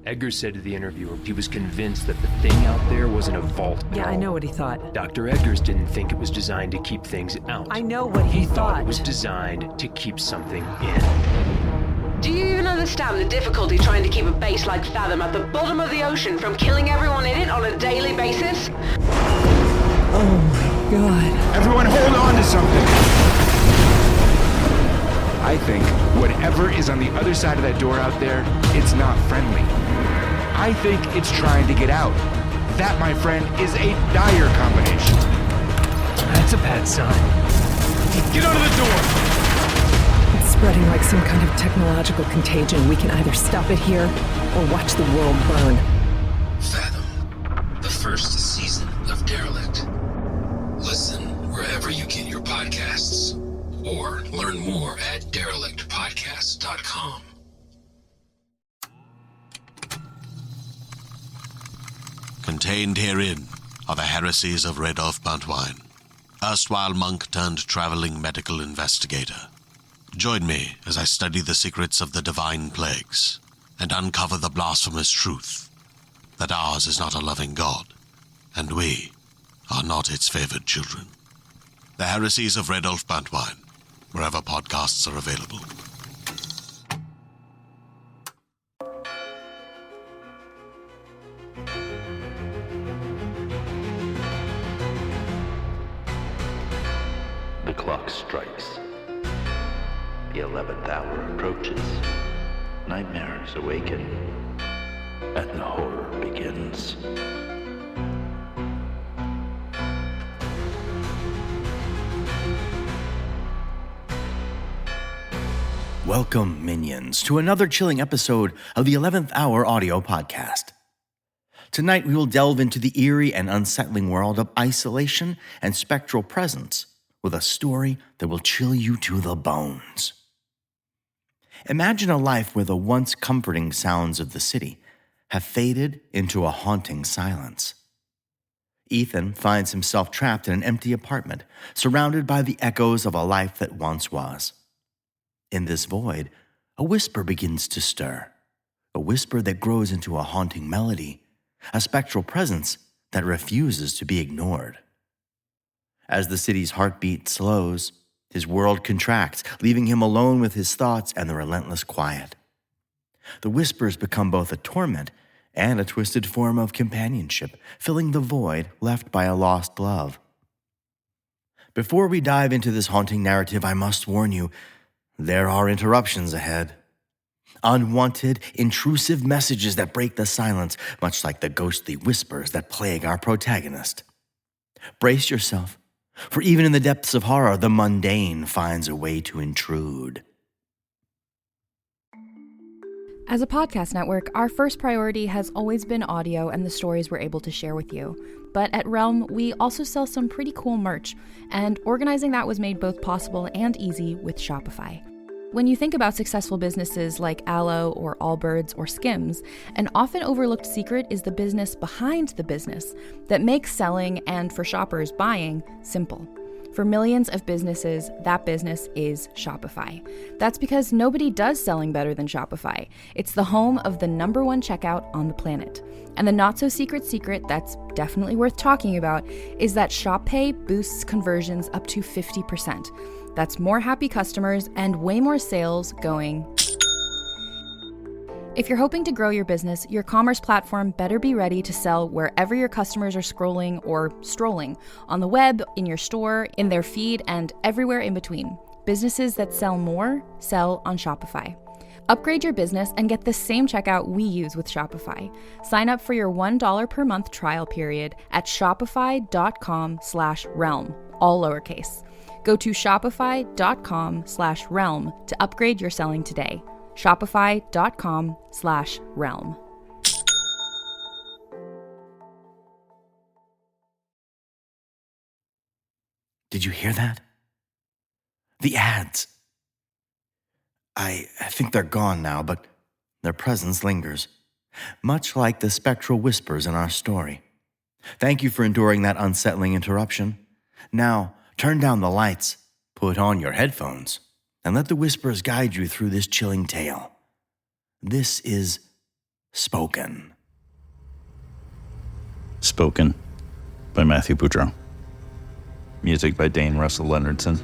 Edgar said to the interviewer he was convinced that the thing out there wasn't a vault at Yeah, all. I know what he thought. Dr. Edgars didn't think it was designed to keep things out. I know what he thought thought. it was designed to keep something in. Do you even understand the difficulty trying to keep a base like Fathom at the bottom of the ocean from killing everyone in it on a daily basis? Oh my god. Everyone hold on to something! I think whatever is on the other side of that door out there, it's not friendly. I think it's trying to get out. That, my friend, is a dire combination. That's a bad sign. Get under the door! It's spreading like some kind of technological contagion. We can either stop it here or watch the world burn. Fathom, the first season of Derelict. Listen wherever you get your podcasts, or learn more at derelictpodcast.com. Contained herein are the heresies of Radolf Buntwine, erstwhile monk turned traveling medical investigator. Join me as I study the secrets of the divine plagues and uncover the blasphemous truth that ours is not a loving God, and we are not its favored children. The heresies of Radolf Buntwine, wherever podcasts are available. The clock strikes. The 11th hour approaches. Nightmares awaken. And the horror begins. Welcome, minions, to another chilling episode of the 11th Hour audio podcast. Tonight we will delve into the eerie and unsettling world of isolation and spectral presence with a story that will chill you to the bones. Imagine a life where the once comforting sounds of the city have faded into a haunting silence. Ethan finds himself trapped in an empty apartment, surrounded by the echoes of a life that once was. In this void, a whisper begins to stir, a whisper that grows into a haunting melody, a spectral presence that refuses to be ignored. As the city's heartbeat slows, his world contracts, leaving him alone with his thoughts and the relentless quiet. The whispers become both a torment and a twisted form of companionship, filling the void left by a lost love. Before we dive into this haunting narrative, I must warn you, there are interruptions ahead. Unwanted, intrusive messages that break the silence, much like the ghostly whispers that plague our protagonist. Brace yourself, for even in the depths of horror, the mundane finds a way to intrude. As a podcast network, our first priority has always been audio and the stories we're able to share with you. But at Realm, we also sell some pretty cool merch, and organizing that was made both possible and easy with Shopify. When you think about successful businesses like Aloe or Allbirds or Skims, an often overlooked secret is the business behind the business that makes selling and, for shoppers, buying simple. For millions of businesses, that business is Shopify. That's because nobody does selling better than Shopify. It's the home of the #1 checkout on the planet. And the not-so-secret secret that's definitely worth talking about is that ShopPay boosts conversions up to 50%. That's more happy customers and way more sales going. If you're hoping to grow your business, your commerce platform better be ready to sell wherever your customers are scrolling or strolling, on the web, in your store, in their feed, and everywhere in between. Businesses that sell more, sell on Shopify. Upgrade your business and get the same checkout we use with Shopify. Sign up for your $1 per month trial period at shopify.com/realm, all lowercase. Go to shopify.com/realm to upgrade your selling today. Shopify.com/realm. Did you hear that? The ads. I think they're gone now, but their presence lingers, much like the spectral whispers in our story. Thank you for enduring that unsettling interruption. Now, turn down the lights, put on your headphones, and let the whispers guide you through this chilling tale. This is Spoken. Spoken by Matthew Boudreau. Music by Dane Russell Leonardson.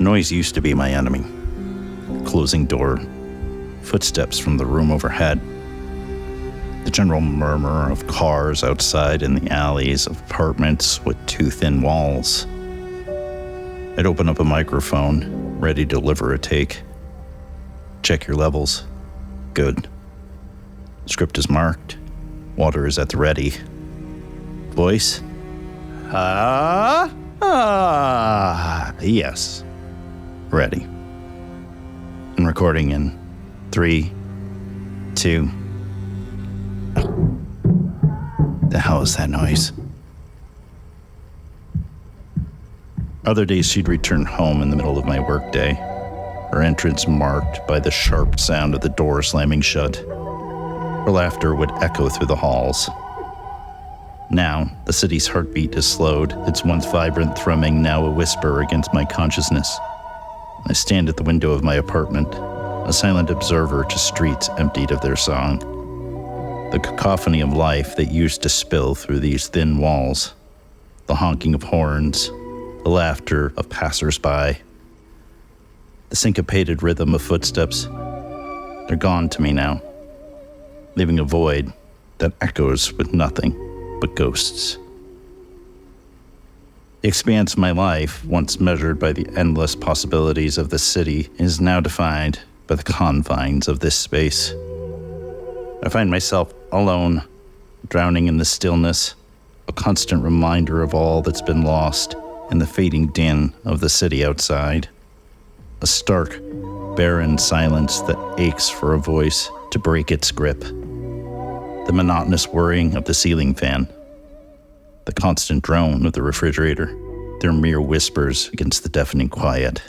Noise used to be my enemy. Closing door, footsteps from the room overhead, the general murmur of cars outside in the alleys of apartments with too thin walls. I'd open up a microphone, ready to deliver a take. Check your levels. Good. Script is marked. Water is at the ready. Voice? Yes. Ready. And recording in 3, 2. The hell is that noise? Other days she'd return home in the middle of my workday, her entrance marked by the sharp sound of the door slamming shut. Her laughter would echo through the halls. Now, the city's heartbeat is slowed, its once vibrant thrumming now a whisper against my consciousness. I stand at the window of my apartment, a silent observer to streets emptied of their song. The cacophony of life that used to spill through these thin walls, the honking of horns, the laughter of passers-by, the syncopated rhythm of footsteps, they're gone to me now, leaving a void that echoes with nothing but ghosts. The expanse of my life, once measured by the endless possibilities of the city, is now defined by the confines of this space. I find myself alone, drowning in the stillness, a constant reminder of all that's been lost in the fading din of the city outside. A stark, barren silence that aches for a voice to break its grip. The monotonous whirring of the ceiling fan. The constant drone of the refrigerator. They're mere whispers against the deafening quiet.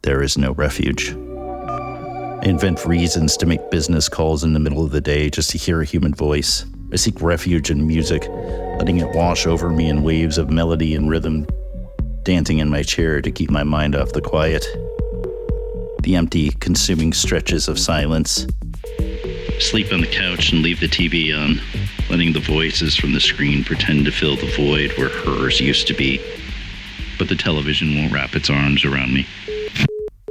There is no refuge. I invent reasons to make business calls in the middle of the day just to hear a human voice. I seek refuge in music, letting it wash over me in waves of melody and rhythm, dancing in my chair to keep my mind off the quiet. The empty, consuming stretches of silence. Sleep on the couch and leave the TV on, letting the voices from the screen pretend to fill the void where hers used to be. But the television won't wrap its arms around me.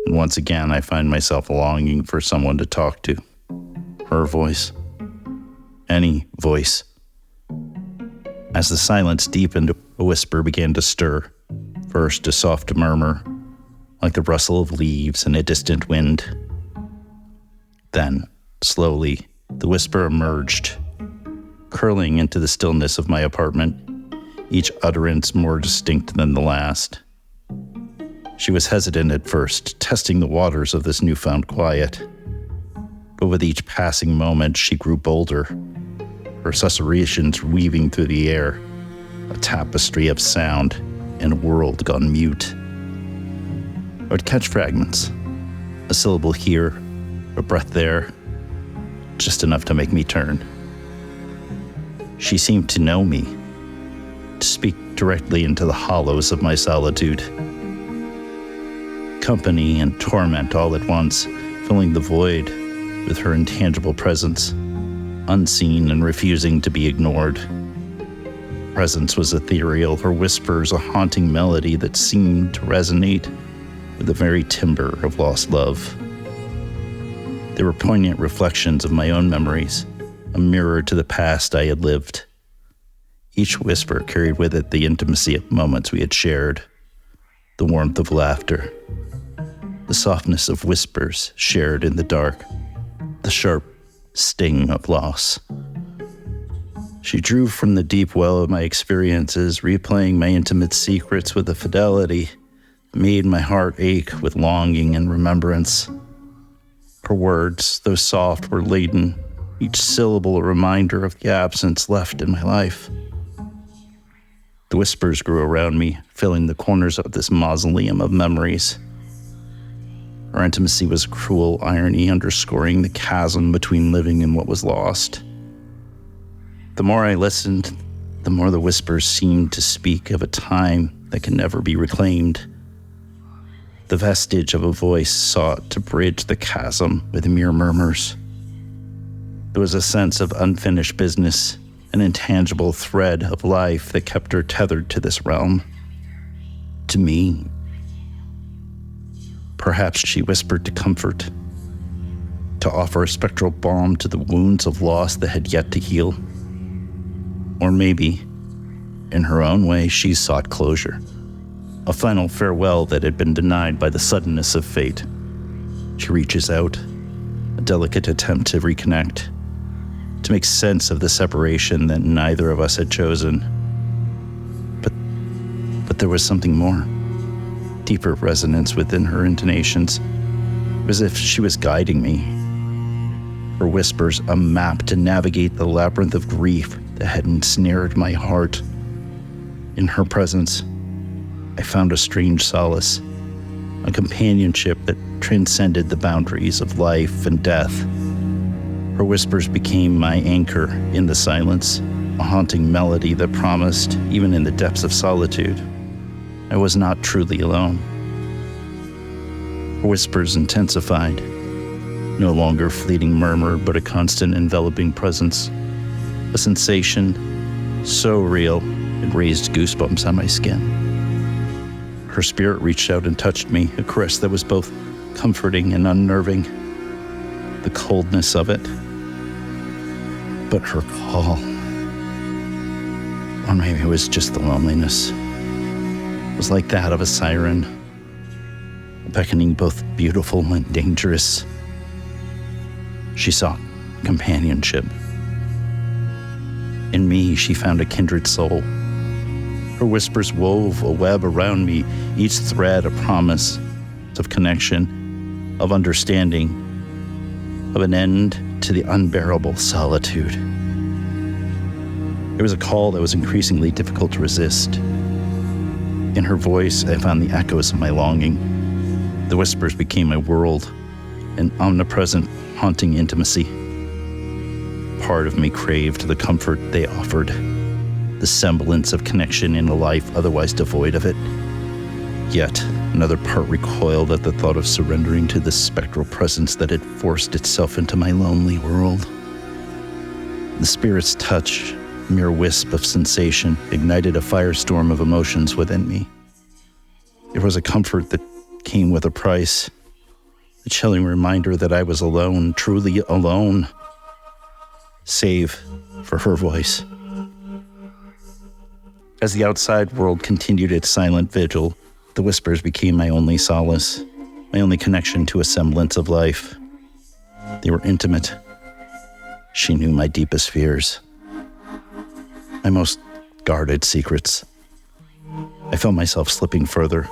And once again, I find myself longing for someone to talk to. Her voice. Any voice. As the silence deepened, a whisper began to stir. First, a soft murmur, like the rustle of leaves in a distant wind. Then, slowly, the whisper emerged, curling into the stillness of my apartment, each utterance more distinct than the last. She was hesitant at first, testing the waters of this newfound quiet. But with each passing moment, she grew bolder, her susurrations weaving through the air, a tapestry of sound in a world gone mute. I would catch fragments, a syllable here, a breath there, just enough to make me turn. She seemed to know me, to speak directly into the hollows of my solitude. Company and torment all at once, filling the void with her intangible presence, unseen and refusing to be ignored. Presence was ethereal, her whispers a haunting melody that seemed to resonate with the very timbre of lost love. They were poignant reflections of my own memories, a mirror to the past I had lived. Each whisper carried with it the intimacy of moments we had shared, the warmth of laughter, the softness of whispers shared in the dark, the sharp sting of loss. She drew from the deep well of my experiences, replaying my intimate secrets with a fidelity that made my heart ache with longing and remembrance. Her words, though soft, were laden, each syllable a reminder of the absence left in my life. The whispers grew around me, filling the corners of this mausoleum of memories. Our intimacy was a cruel irony, underscoring the chasm between living and what was lost. The more I listened, the more the whispers seemed to speak of a time that can never be reclaimed. The vestige of a voice sought to bridge the chasm with mere murmurs. There was a sense of unfinished business, an intangible thread of life that kept her tethered to this realm. To me. Perhaps she whispered to comfort, to offer a spectral balm to the wounds of loss that had yet to heal. Or maybe, in her own way, she sought closure, a final farewell that had been denied by the suddenness of fate. She reaches out, a delicate attempt to reconnect, to make sense of the separation that neither of us had chosen. But there was something more, deeper resonance within her intonations, as if she was guiding me. Her whispers a map to navigate the labyrinth of grief that had ensnared my heart. In her presence, I found a strange solace, a companionship that transcended the boundaries of life and death. Her whispers became my anchor in the silence, a haunting melody that promised, even in the depths of solitude, I was not truly alone. Her whispers intensified, no longer a fleeting murmur, but a constant enveloping presence, a sensation so real it raised goosebumps on my skin. Her spirit reached out and touched me, a caress that was both comforting and unnerving, the coldness of it. But her call, or maybe it was just the loneliness, was like that of a siren, beckoning both beautiful and dangerous. She sought companionship. In me, she found a kindred soul. Her whispers wove a web around me, each thread a promise of connection, of understanding, of an end to the unbearable solitude. It was a call that was increasingly difficult to resist. In her voice, I found the echoes of my longing. The whispers became my world, an omnipresent, haunting intimacy. Part of me craved the comfort they offered, the semblance of connection in a life otherwise devoid of it. Yet another part recoiled at the thought of surrendering to the spectral presence that had forced itself into my lonely world. The spirit's touch, mere wisp of sensation, ignited a firestorm of emotions within me. It was a comfort that came with a price, a chilling reminder that I was alone, truly alone, save for her voice. As the outside world continued its silent vigil, the whispers became my only solace, my only connection to a semblance of life. They were intimate. She knew my deepest fears, my most guarded secrets. I felt myself slipping further.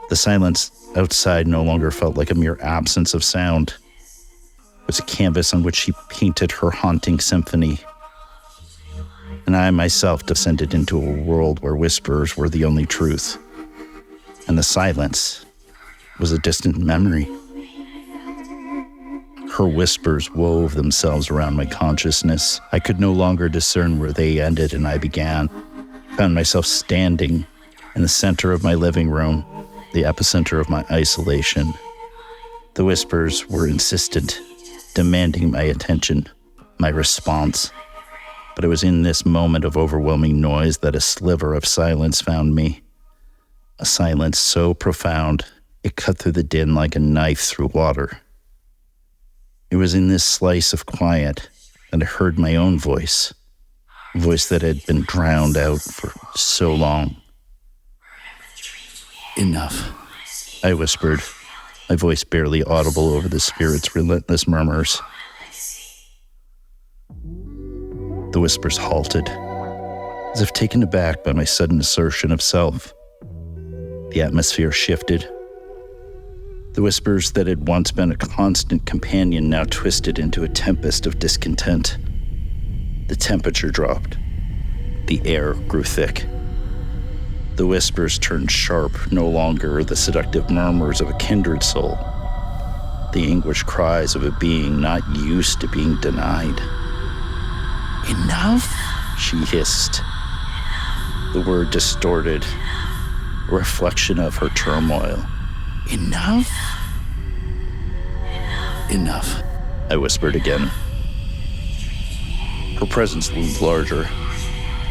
The silence outside no longer felt like a mere absence of sound. It was a canvas on which she painted her haunting symphony. And I myself descended into a world where whispers were the only truth, and the silence was a distant memory. Her whispers wove themselves around my consciousness. I could no longer discern where they ended and I began. I found myself standing in the center of my living room, the epicenter of my isolation. The whispers were insistent, demanding my attention, my response. But it was in this moment of overwhelming noise that a sliver of silence found me. A silence so profound, it cut through the din like a knife through water. It was in this slice of quiet that I heard my own voice, a voice that had been drowned out for so long. Enough, I whispered, my voice barely audible over the spirit's relentless murmurs. The whispers halted, as if taken aback by my sudden assertion of self. The atmosphere shifted. The whispers that had once been a constant companion now twisted into a tempest of discontent. The temperature dropped. The air grew thick. The whispers turned sharp, no longer the seductive murmurs of a kindred soul, the anguished cries of a being not used to being denied. Enough, she hissed. The word distorted, a reflection of her turmoil, Enough? Enough, I whispered again. Her presence loomed larger,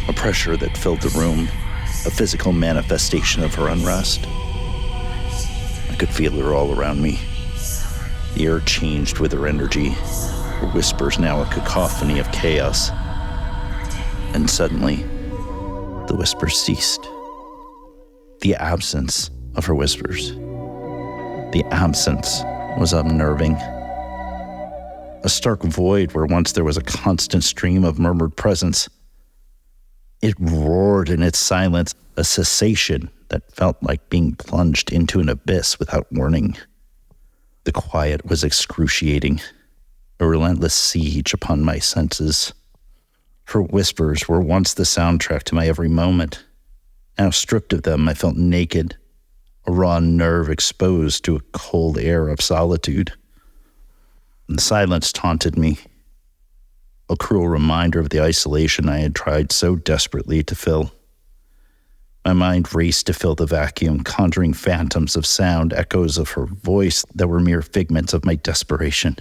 a pressure that filled the room, a physical manifestation of her unrest. I could feel her all around me. The air changed with her energy, her whispers now a cacophony of chaos. And suddenly, the whispers ceased. The absence of her whispers. The absence was unnerving. A stark void where once there was a constant stream of murmured presence. It roared in its silence, a cessation that felt like being plunged into an abyss without warning. The quiet was excruciating, a relentless siege upon my senses. Her whispers were once the soundtrack to my every moment. Now stripped of them, I felt naked, a raw nerve exposed to a cold air of solitude. The silence taunted me, a cruel reminder of the isolation I had tried so desperately to fill. My mind raced to fill the vacuum, conjuring phantoms of sound, echoes of her voice that were mere figments of my desperation.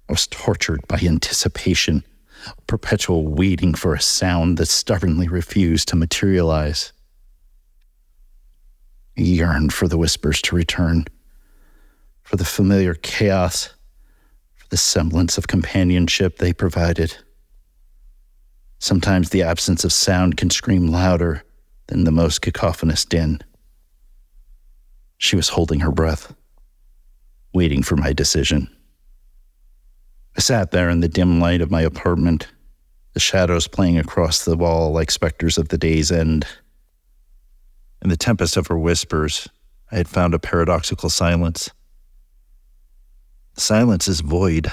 I was tortured by anticipation, a perpetual waiting for a sound that stubbornly refused to materialize. I yearned for the whispers to return, for the familiar chaos, for the semblance of companionship they provided. Sometimes the absence of sound can scream louder than the most cacophonous din. She was holding her breath, waiting for my decision. I sat there in the dim light of my apartment, the shadows playing across the wall like specters of the day's end. In the tempest of her whispers, I had found a paradoxical silence. Silence is void,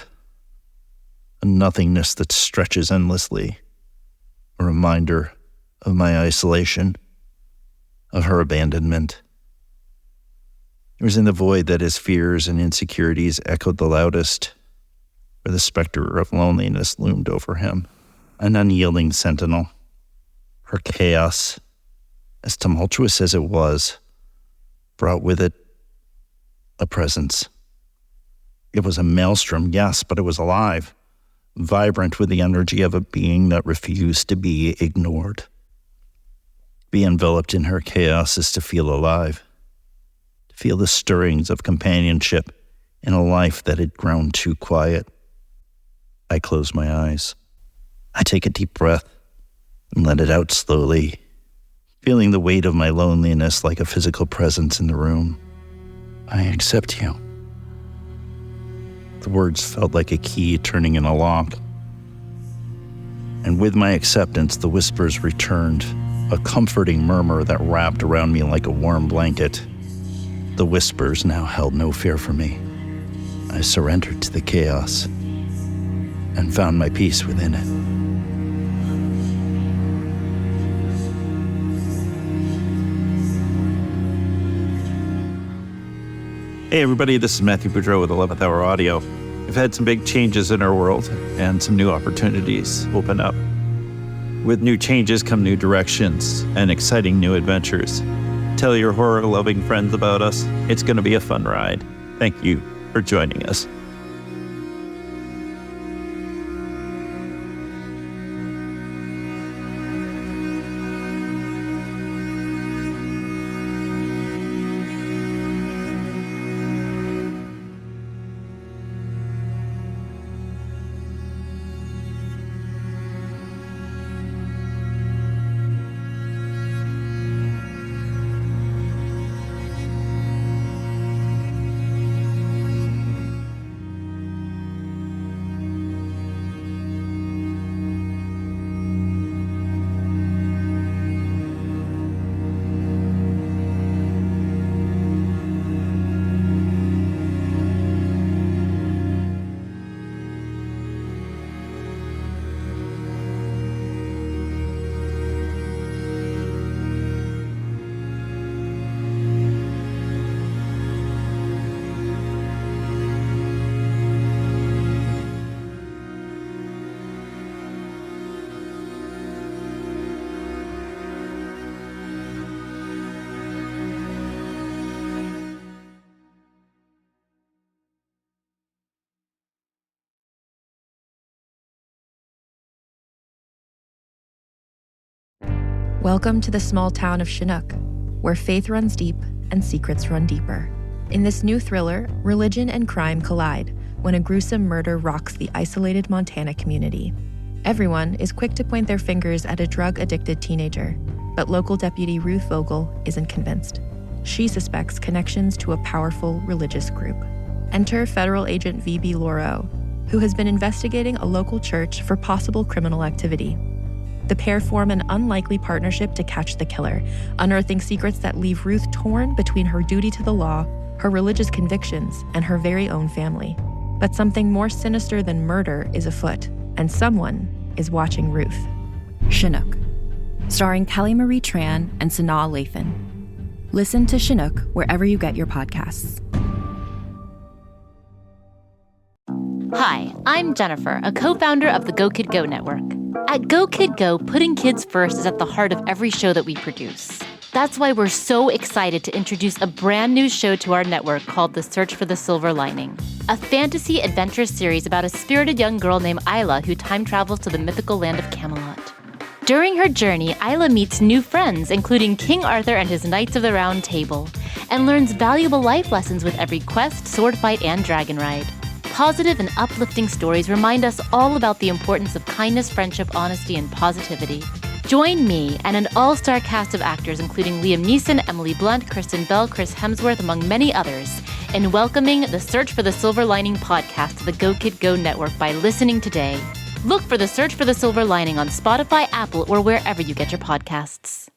a nothingness that stretches endlessly, a reminder of my isolation, of her abandonment. It was in the void that his fears and insecurities echoed the loudest, where the specter of loneliness loomed over him, an unyielding sentinel. Her chaos, as tumultuous as it was, brought with it a presence. It was a maelstrom, yes, but it was alive, vibrant with the energy of a being that refused to be ignored. To be enveloped in her chaos is to feel alive, to feel the stirrings of companionship in a life that had grown too quiet. I close my eyes. I take a deep breath and let it out slowly, feeling the weight of my loneliness like a physical presence in the room. I accept you. The words felt like a key turning in a lock. And with my acceptance, the whispers returned, a comforting murmur that wrapped around me like a warm blanket. The whispers now held no fear for me. I surrendered to the chaos and found my peace within it. Hey everybody, this is Matthew Boudreau with 11th Hour Audio. We've had some big changes in our world and some new opportunities open up. With new changes come new directions and exciting new adventures. Tell your horror-loving friends about us. It's going to be a fun ride. Thank you for joining us. Welcome to the small town of Chinook, where faith runs deep and secrets run deeper. In this new thriller, religion and crime collide when a gruesome murder rocks the isolated Montana community. Everyone is quick to point their fingers at a drug-addicted teenager, but local deputy Ruth Vogel isn't convinced. She suspects connections to a powerful religious group. Enter federal agent V.B. Lauro, who has been investigating a local church for possible criminal activity. The pair form an unlikely partnership to catch the killer, unearthing secrets that leave Ruth torn between her duty to the law, her religious convictions, and her very own family. But something more sinister than murder is afoot, and someone is watching Ruth. Chinook, starring Kelly Marie Tran and Sanaa Lathan. Listen to Chinook wherever you get your podcasts. Hi, I'm Jennifer, a co-founder of the Go Kid Go Network. At Go Kid Go, putting kids first is at the heart of every show that we produce. That's why we're so excited to introduce a brand new show to our network called The Search for the Silver Lining, a fantasy adventure series about a spirited young girl named Isla who time travels to the mythical land of Camelot. During her journey, Isla meets new friends, including King Arthur and his Knights of the Round Table, and learns valuable life lessons with every quest, sword fight, and dragon ride. Positive and uplifting stories remind us all about the importance of kindness, friendship, honesty, and positivity. Join me and an all-star cast of actors including Liam Neeson, Emily Blunt, Kristen Bell, Chris Hemsworth, among many others, in welcoming the Search for the Silver Lining podcast to the Go Kid Go Network by listening today. Look for the Search for the Silver Lining on Spotify, Apple, or wherever you get your podcasts.